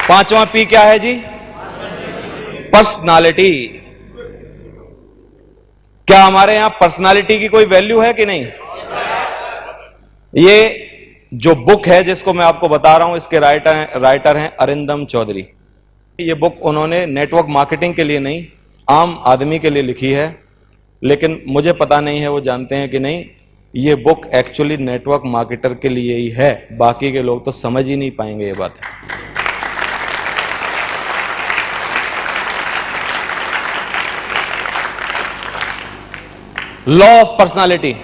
पांचवा पी क्या है जी? पर्सनालिटी। क्या हमारे यहां पर्सनालिटी की कोई वैल्यू है कि नहीं? ये जो बुक है जिसको मैं आपको बता रहा हूं, इसके राइटर हैं अरिंदम चौधरी। ये बुक उन्होंने नेटवर्क मार्केटिंग के लिए नहीं, आम आदमी के लिए लिखी है, लेकिन मुझे पता नहीं है वो जानते हैं कि नहीं, ये बुक एक्चुअली नेटवर्क मार्केटर के लिए ही है, बाकी के लोग तो समझ ही नहीं पाएंगे ये बात। Law of personality.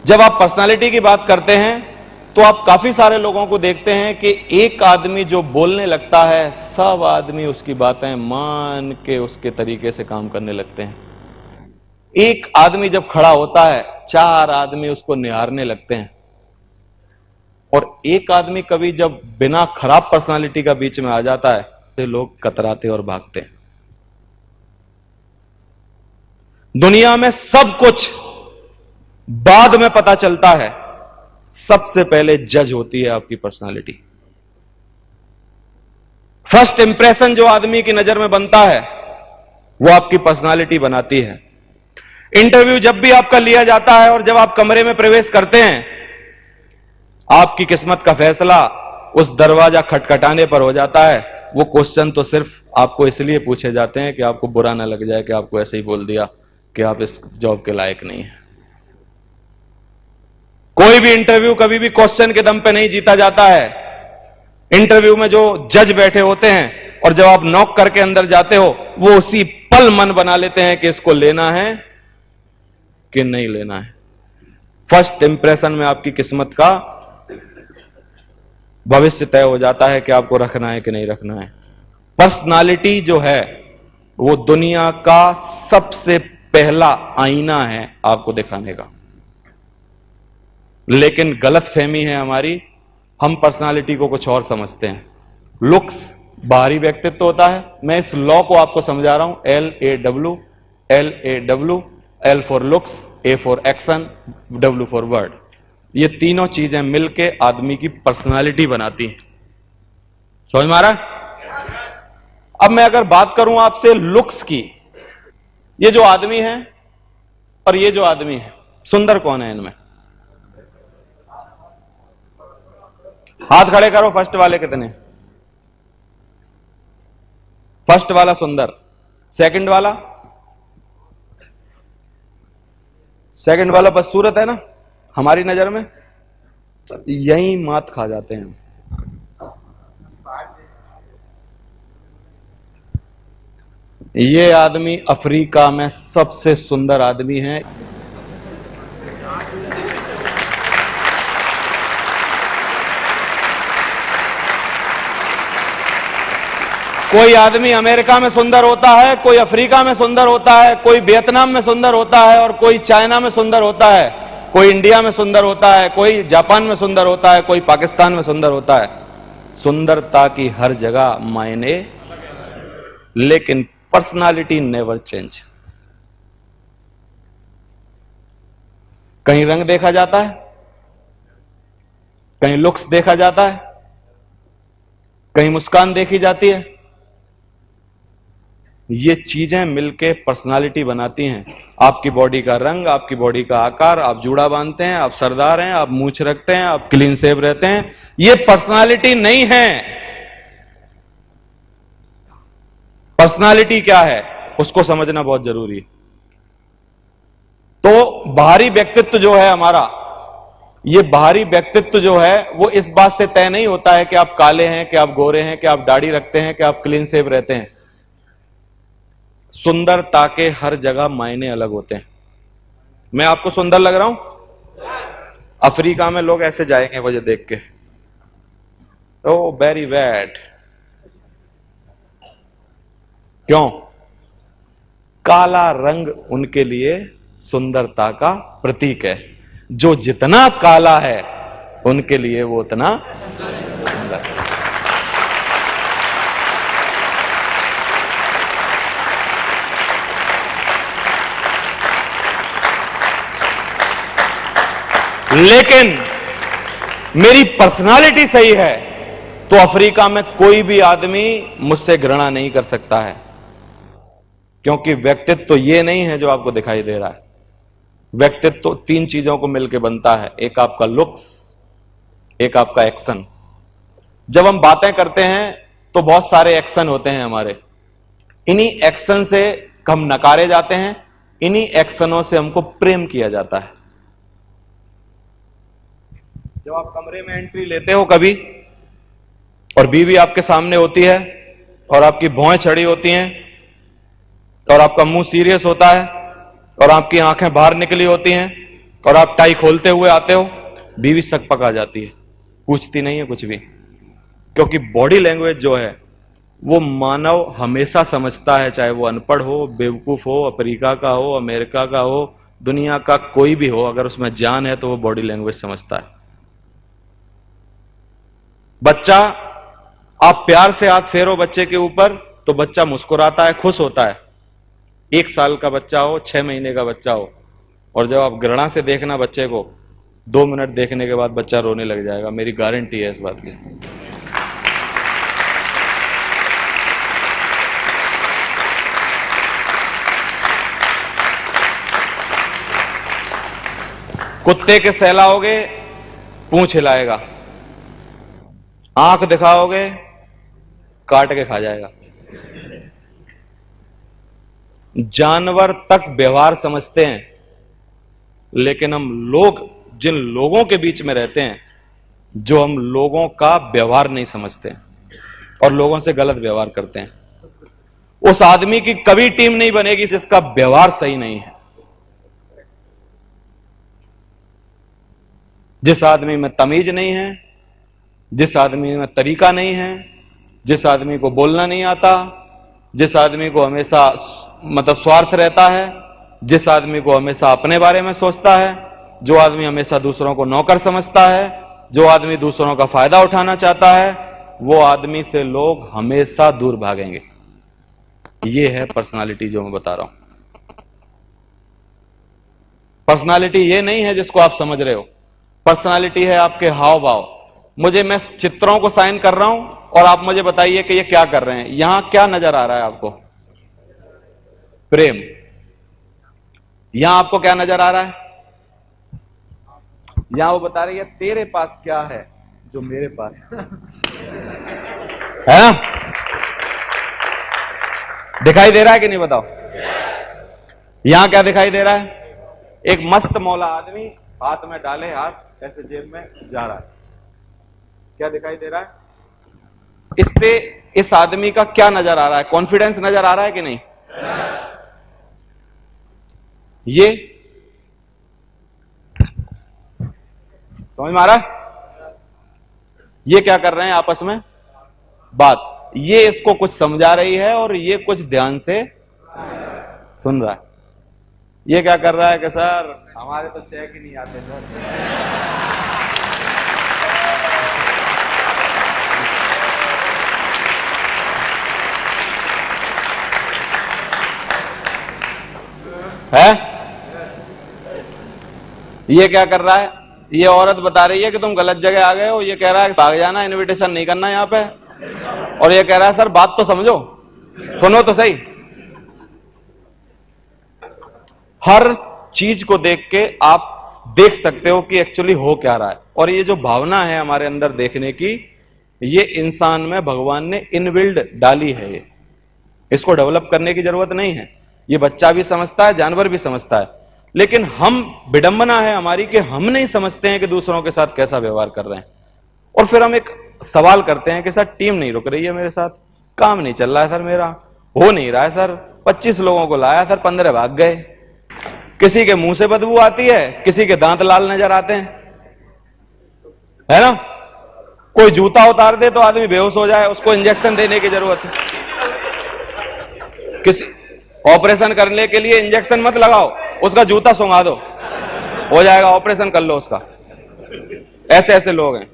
जब आप पर्सनालिटी की बात करते हैं तो आप काफी सारे लोगों को देखते हैं कि एक आदमी जो बोलने लगता है, सब आदमी उसकी बातें मान के उसके तरीके से काम करने लगते हैं। एक आदमी जब खड़ा होता है, चार आदमी उसको निहारने लगते हैं। और एक आदमी कभी जब बिना खराब पर्सनालिटी का बीच में आ जाता है तो लोग कतराते और भागते हैं। दुनिया में सब कुछ बाद में पता चलता है, सबसे पहले जज होती है आपकी पर्सनालिटी। फर्स्ट इंप्रेशन जो आदमी की नजर में बनता है वो आपकी पर्सनालिटी बनाती है। इंटरव्यू जब भी आपका लिया जाता है और जब आप कमरे में प्रवेश करते हैं, आपकी किस्मत का फैसला उस दरवाजा खटखटाने पर हो जाता है। वो क्वेश्चन तो सिर्फ आपको इसलिए पूछे जाते हैं कि आपको बुरा ना लग जाए कि आपको ऐसे ही बोल दिया कि आप इस जॉब के लायक नहीं हैं। कोई भी इंटरव्यू कभी भी क्वेश्चन के दम पे नहीं जीता जाता है। इंटरव्यू में जो जज बैठे होते हैं और जब आप नॉक करके अंदर जाते हो, वो उसी पल मन बना लेते हैं कि इसको लेना है कि नहीं लेना है। फर्स्ट इंप्रेशन में आपकी किस्मत का भविष्य तय हो जाता है कि आपको रखना है कि नहीं रखना है। पर्सनालिटी जो है वो दुनिया का सबसे पहला आईना है आपको दिखाने का। लेकिन गलतफहमी है हमारी, हम पर्सनालिटी को कुछ और समझते हैं। लुक्स बाहरी व्यक्तित्व होता है। मैं इस लॉ को आपको समझा रहा हूं, LAW, L for looks, A for action, W for word. ये तीनों चीजें मिलके आदमी की पर्सनालिटी बनाती हैं। समझ में आ रहा है? अब मैं अगर बात करूं आपसे लुक्स की, ये जो आदमी है और ये जो आदमी है, सुंदर कौन है इनमें? हाथ खड़े करो। फर्स्ट वाले कितने? फर्स्ट वाला सुंदर। सेकंड वाला? सेकंड वाला बदसूरत है ना हमारी नजर में। यही मात खा जाते हैं। ये आदमी अफ्रीका में सबसे सुंदर आदमी है। कोई आदमी अमेरिका में सुंदर होता है, कोई अफ्रीका में सुंदर होता है, कोई वियतनाम में सुंदर होता है और कोई चाइना में सुंदर होता है, कोई इंडिया में सुंदर होता है, कोई जापान में सुंदर होता है, कोई पाकिस्तान में सुंदर होता है। सुंदरता की हर जगह मायने, लेकिन पर्सनालिटी नेवर चेंज। कहीं रंग देखा जाता है, कहीं लुक्स देखा जाता है, कहीं मुस्कान देखी जाती है। ये चीजें मिलके पर्सनालिटी बनाती हैं। आपकी बॉडी का रंग, आपकी बॉडी का आकार, आप जूड़ा बांधते हैं, आप सरदार हैं, आप मूंछ रखते हैं, आप क्लीन शेव रहते हैं, ये पर्सनालिटी नहीं है। पर्सनालिटी क्या है उसको समझना बहुत जरूरी है। तो बाहरी व्यक्तित्व जो है हमारा, ये बाहरी व्यक्तित्व जो है वो इस बात से तय नहीं होता है कि आप काले हैं, कि आप गोरे हैं, कि आप दाढ़ी रखते हैं, कि आप क्लीन शेव रहते हैं। सुंदरता के हर जगह मायने अलग होते हैं। मैं आपको सुंदर लग रहा हूं? अफ्रीका में लोग ऐसे जाएंगे मुझे देख के, ओ वेरी बैड। क्यों? काला रंग उनके लिए सुंदरता का प्रतीक है। जो जितना काला है उनके लिए वो उतना सुंदर है। लेकिन मेरी पर्सनालिटी सही है तो अफ्रीका में कोई भी आदमी मुझसे घृणा नहीं कर सकता है, क्योंकि व्यक्तित्व तो ये नहीं है जो आपको दिखाई दे रहा है। व्यक्तित्व तो 3 चीजों को मिलकर बनता है, एक आपका लुक्स, एक आपका एक्शन। जब हम बातें करते हैं तो बहुत सारे एक्शन होते हैं हमारे, इन्हीं एक्शन से हम नकारे जाते हैं, इन्हीं एक्शनों से हमको प्रेम किया जाता है। जब आप कमरे में एंट्री लेते हो कभी, और बीवी आपके सामने होती है और आपकी भौहें चढ़ी होती हैं और आपका मुंह सीरियस होता है और आपकी आंखें बाहर निकली होती हैं और आप टाई खोलते हुए आते हो, बीवी सक पका जाती है, पूछती नहीं है कुछ भी, क्योंकि बॉडी लैंग्वेज जो है वो मानव हमेशा समझता है, चाहे वो अनपढ़ हो, बेवकूफ हो, अफ्रीका का हो, अमेरिका का हो, दुनिया का कोई भी हो, अगर उसमें जान है तो वो बॉडी लैंग्वेज समझता है। बच्चा, आप प्यार से हाथ फेरो बच्चे के ऊपर तो बच्चा मुस्कुराता है, खुश होता है। 1 साल का बच्चा हो, 6 महीने का बच्चा हो, और जब आप घृणा से देखना बच्चे को, 2 मिनट देखने के बाद बच्चा रोने लग जाएगा, मेरी गारंटी है इस बात की। कुत्ते के सहलाओगे, पूंछ हिलाएगा, आंख दिखाओगे, काट के खा जाएगा। जानवर तक व्यवहार समझते हैं, लेकिन हम लोग जिन लोगों के बीच में रहते हैं, जो हम लोगों का व्यवहार नहीं समझते और लोगों से गलत व्यवहार करते हैं, उस आदमी की कभी टीम नहीं बनेगी जिसका व्यवहार सही नहीं है। जिस आदमी में तमीज नहीं है, जिस आदमी में तरीका नहीं है, जिस आदमी को बोलना नहीं आता, जिस आदमी को हमेशा मतलब स्वार्थ रहता है, जिस आदमी को हमेशा अपने बारे में सोचता है, जो आदमी हमेशा दूसरों को नौकर समझता है, जो आदमी दूसरों का फायदा उठाना चाहता है, वो आदमी से लोग हमेशा दूर भागेंगे। ये है पर्सनालिटी जो मैं बता रहा हूं। पर्सनालिटी ये नहीं है जिसको आप समझ रहे हो, पर्सनालिटी है आपके हाव भाव। मैं चित्रों को साइन कर रहा हूं और आप मुझे बताइए कि ये क्या कर रहे हैं। यहां क्या नजर आ रहा है आपको? प्रेम। यहां आपको क्या नजर आ रहा है? यहां वो बता रही है तेरे पास क्या है जो मेरे पास है ना? दिखाई दे रहा है कि नहीं बताओ? यहां क्या दिखाई दे रहा है? एक मस्त मौला आदमी हाथ में डाले हाथ ऐसे जेब में जा रहा है। क्या दिखाई दे रहा है? इससे इस आदमी का क्या नजर आ रहा है? कॉन्फिडेंस नजर आ रहा है कि नहीं? ये समझ में आ रहा है? ये क्या कर रहे हैं आपस में बात? ये इसको कुछ समझा रही है और ये कुछ ध्यान से सुन रहा है। ये क्या कर रहा है कि सर हमारे तो चेक ही नहीं आते सर। है? ये क्या कर रहा है? ये औरत बता रही है कि तुम गलत जगह आ गए हो। ये कह रहा है भाग जाना, इनविटेशन नहीं करना यहां पे। और ये कह रहा है सर बात तो समझो, सुनो तो सही। हर चीज को देख के आप देख सकते हो कि एक्चुअली हो क्या रहा है। और ये जो भावना है हमारे अंदर देखने की, ये इंसान में भगवान ने इनबिल्ड डाली है। ये इसको डेवलप करने की जरूरत नहीं है। ये बच्चा भी समझता है, जानवर भी समझता है। लेकिन हम विडंबना है हमारी कि हम नहीं समझते हैं कि दूसरों के साथ कैसा व्यवहार कर रहे हैं। और फिर हम एक सवाल करते हैं कि सर टीम नहीं रुक रही है मेरे साथ, काम नहीं चल रहा है सर, मेरा हो नहीं रहा है सर, 25 लोगों को लाया सर, 15 भाग गए। किसी के मुंह से बदबू आती है, किसी के दांत लाल नजर आते हैं, है ना? कोई जूता उतार दे तो आदमी बेहोश हो जाए, उसको इंजेक्शन देने की जरूरत है। किसी ऑपरेशन करने के लिए इंजेक्शन मत लगाओ, उसका जूता सुंघा दो, हो जाएगा, ऑपरेशन कर लो उसका। ऐसे ऐसे लोग हैं,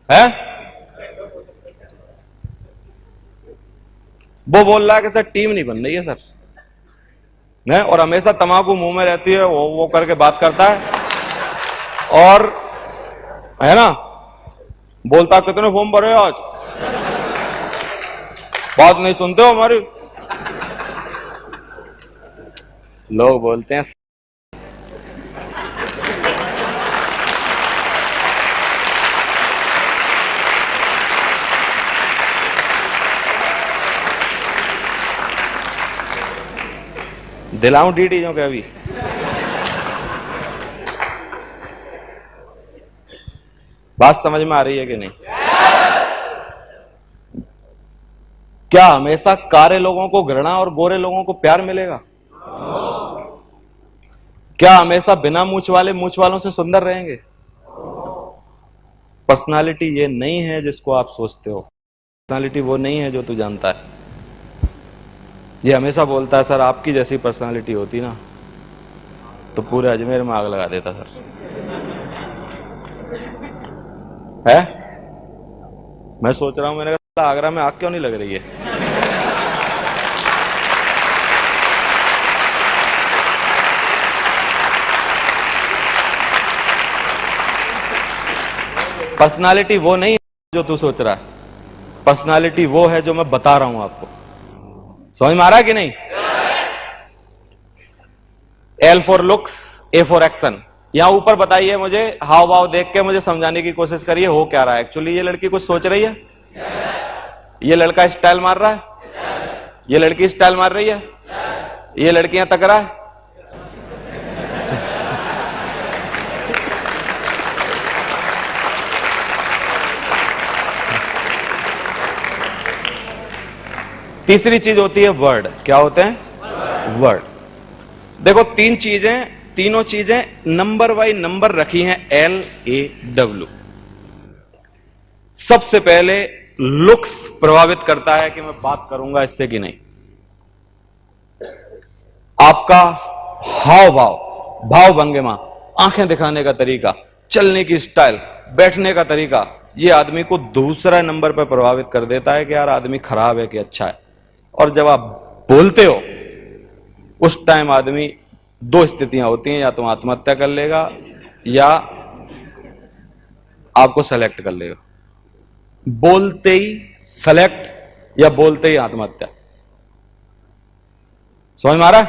हैं? वो बोल रहा है कि सर टीम नहीं बन रही है सर, नहीं? और हमेशा तंबाकू मुंह में रहती है, वो करके बात करता है, और है ना, बोलता कितने फॉर्म भरे आज, बात नहीं सुनते हो हमारी। लोग बोलते हैं दिलाऊं डीडी जो के अभी। बात समझ में आ रही है कि नहीं? क्या हमेशा कारे लोगों को घृणा और गोरे लोगों को प्यार मिलेगा? क्या हमेशा बिना मूछ वाले मूछ वालों से सुंदर रहेंगे? पर्सनालिटी ये नहीं है जिसको आप सोचते हो, पर्सनालिटी वो नहीं है जो तू जानता है। ये हमेशा बोलता है सर आपकी जैसी पर्सनालिटी होती ना तो पूरे अजमेर में आग लगा देता सर। है? मैं सोच रहा हूं, मैंने कहा आगरा में आग क्यों नहीं लग रही है? पर्सनालिटी वो नहीं है जो तू सोच रहा है, पर्सनालिटी वो है जो मैं बता रहा हूं आपको। समझ में आ रहा है कि नहीं? L for looks, A for action. यहां ऊपर बताइए मुझे, हाव भाव देख के मुझे समझाने की कोशिश करिए हो क्या रहा है। एक्चुअली ये लड़की कुछ सोच रही है, ये लड़का स्टाइल मार रहा है, ये लड़की स्टाइल मार रही है, ये लड़कियां तक रहा है। तीसरी चीज होती है वर्ड। क्या होते हैं? वर्ड। देखो तीन चीजें, तीनों चीजें नंबर बाई नंबर रखी हैं, LAW। सबसे पहले लुक्स प्रभावित करता है कि मैं बात करूंगा इससे कि नहीं। आपका हाव भाव, भाव भंगिमा, आंखें दिखाने का तरीका, चलने की स्टाइल, बैठने का तरीका, यह आदमी को दूसरा नंबर पर प्रभावित कर देता है कि यार आदमी खराब है कि अच्छा है। और जब आप बोलते हो उस टाइम आदमी, दो स्थितियां होती हैं, या तो आत्महत्या कर लेगा या आपको सेलेक्ट कर लेगा। बोलते ही सेलेक्ट या बोलते ही आत्महत्या। समझ में आ रहा है?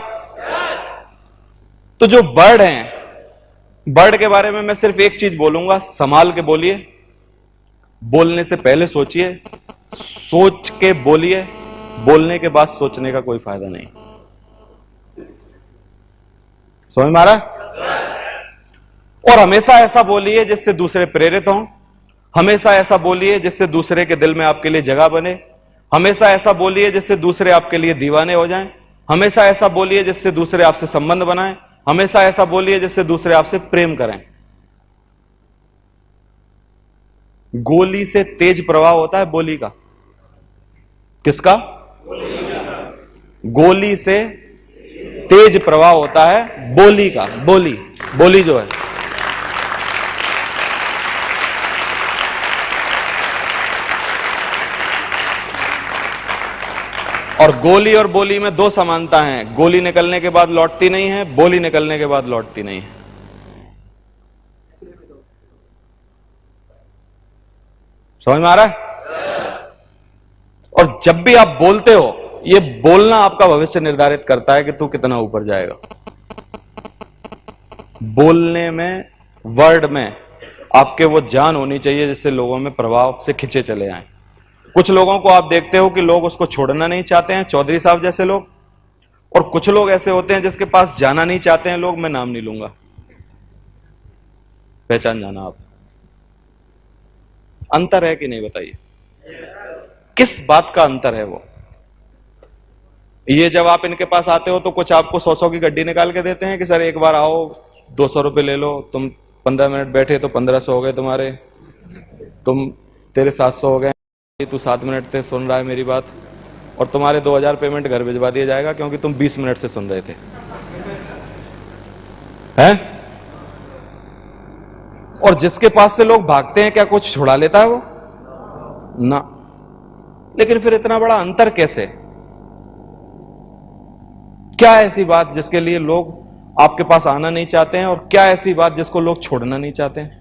तो जो बर्ड हैं, बर्ड के बारे में मैं सिर्फ एक चीज बोलूंगा, संभाल के बोलिए, बोलने से पहले सोचिए, सोच के बोलिए, बोलने के बाद सोचने का कोई फायदा नहीं। समझ में आ रहा है? और हमेशा ऐसा बोलिए जिससे दूसरे प्रेरित हों, हमेशा ऐसा बोलिए जिससे दूसरे के दिल में आपके लिए जगह बने, हमेशा ऐसा बोलिए जिससे दूसरे आपके लिए दीवाने हो जाएं, हमेशा ऐसा बोलिए जिससे दूसरे आपसे संबंध बनाएं, हमेशा ऐसा बोलिए जिससे दूसरे आपसे प्रेम करें। गोली से तेज प्रवाह होता है बोली का। किसका? गोली से तेज प्रवाह होता है बोली का। बोली, बोली जो है, और गोली और बोली में दो समानता हैं। गोली निकलने के बाद लौटती नहीं है, बोली निकलने के बाद लौटती नहीं है। समझ में आ रहा है? और जब भी आप बोलते हो, ये बोलना आपका भविष्य निर्धारित करता है कि तू कितना ऊपर जाएगा। बोलने में, वर्ड में आपके वो जान होनी चाहिए जिससे लोगों में प्रभाव से खिंचे चले आए। कुछ लोगों को आप देखते हो कि लोग उसको छोड़ना नहीं चाहते हैं, चौधरी साहब जैसे लोग, और कुछ लोग ऐसे होते हैं जिसके पास जाना नहीं चाहते हैं लोग। मैं नाम नहीं लूंगा, पहचान जाना आप। अंतर है कि नहीं बताइए? किस बात का अंतर है वो? ये जब आप इनके पास आते हो तो कुछ आपको 100 की गड्डी निकाल के देते हैं कि सर एक बार आओ, 200 रुपए ले लो, तुम 15 मिनट बैठे तो 1500 हो गए तुम्हारे, तेरे 700 हो गए, तू 7 मिनट से सुन रहा है मेरी बात, और तुम्हारे 2000 पेमेंट घर भिजवा दिया जाएगा क्योंकि तुम 20 मिनट से सुन रहे थे। हैं? और जिसके पास से लोग भागते हैं, क्या कुछ छुड़ा लेता है वो? ना। लेकिन फिर इतना बड़ा अंतर कैसे? क्या ऐसी बात जिसके लिए लोग आपके पास आना नहीं चाहते हैं, और क्या ऐसी बात जिसको लोग छोड़ना नहीं चाहते हैं?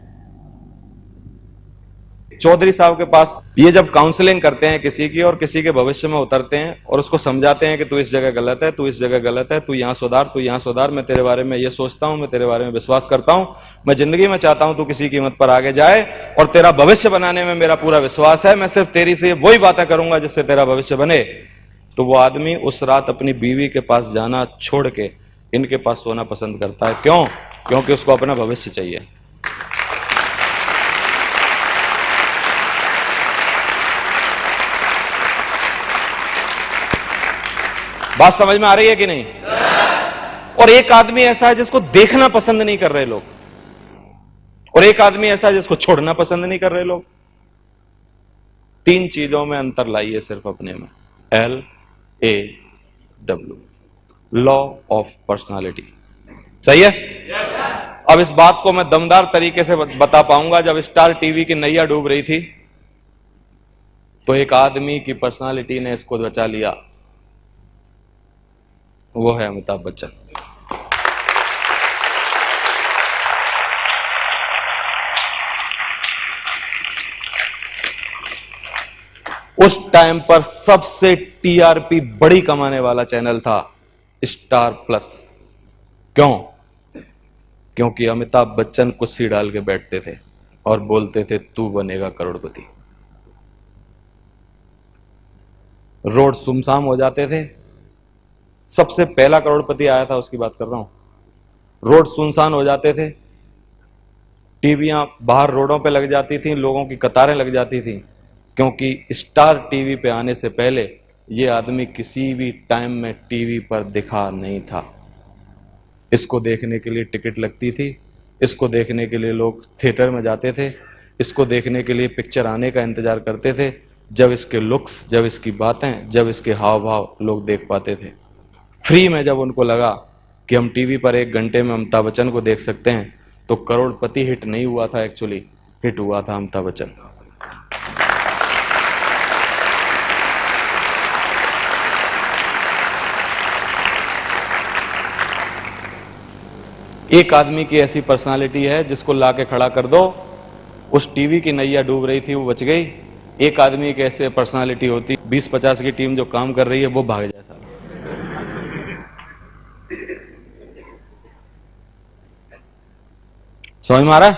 चौधरी साहब के पास ये जब काउंसलिंग करते हैं किसी की और किसी के भविष्य में उतरते हैं और उसको समझाते हैं कि तू इस जगह गलत है, तू इस जगह गलत है, तू यहां सुधार, तू यहां सुधार, मैं तेरे बारे में ये सोचता हूं, मैं तेरे बारे में विश्वास करता हूं, मैं जिंदगी में चाहता हूं तू किसी कीमत पर आगे जाए और तेरा भविष्य बनाने में मेरा पूरा विश्वास है, मैं सिर्फ तेरी से वही बातें करूंगा जिससे तेरा भविष्य बने। तो वो आदमी उस रात अपनी बीवी के पास जाना छोड़ के इनके पास सोना पसंद करता है। क्यों? क्योंकि उसको अपना भविष्य चाहिए। बात समझ में आ रही है कि नहीं? और एक आदमी ऐसा है जिसको देखना पसंद नहीं कर रहे लोग, और एक आदमी ऐसा है जिसको छोड़ना पसंद नहीं कर रहे लोग। 3 चीजों में अंतर लाइए सिर्फ अपने में। LAW, law of personality. सही है? अब इस बात को मैं दमदार तरीके से बता पाऊंगा। जब स्टार टीवी की नैया डूब रही थी तो एक आदमी की पर्सनालिटी ने इसको बचा लिया, वो है अमिताभ बच्चन। उस टाइम पर सबसे टीआरपी बड़ी कमाने वाला चैनल था स्टार प्लस। क्यों? क्योंकि अमिताभ बच्चन कुर्सी डाल के बैठते थे और बोलते थे तू बनेगा करोड़पति। रोड सुमसाम हो जाते थे। सबसे पहला करोड़पति आया था उसकी बात कर रहा हूं। रोड सुनसान हो जाते थे, टीवियां बाहर रोडों पे लग जाती थी, लोगों की कतारें लग जाती थी, क्योंकि स्टार टीवी पे आने से पहले यह आदमी किसी भी टाइम में टीवी पर दिखा नहीं था। इसको देखने के लिए टिकट लगती थी, इसको देखने के लिए लोग थिएटर में जाते थे, इसको देखने के लिए पिक्चर आने का इंतजार करते थे। जब इसके लुक्स, जब इसकी बातें, जब इसके हाव भाव लोग देख पाते थे। फ्री में जब उनको लगा कि हम टीवी पर 1 घंटे में अमिताभ बच्चन को देख सकते हैं, तो करोड़पति हिट नहीं हुआ था, एक्चुअली हिट हुआ था अमिताभ बच्चन। एक आदमी की ऐसी पर्सनालिटी है जिसको लाके खड़ा कर दो, उस टीवी की नैया डूब रही थी वो बच गई। एक आदमी की ऐसे पर्सनालिटी होती, 20-50 की टीम जो काम कर रही है वो भाग जाए। समझ में आ रहा है?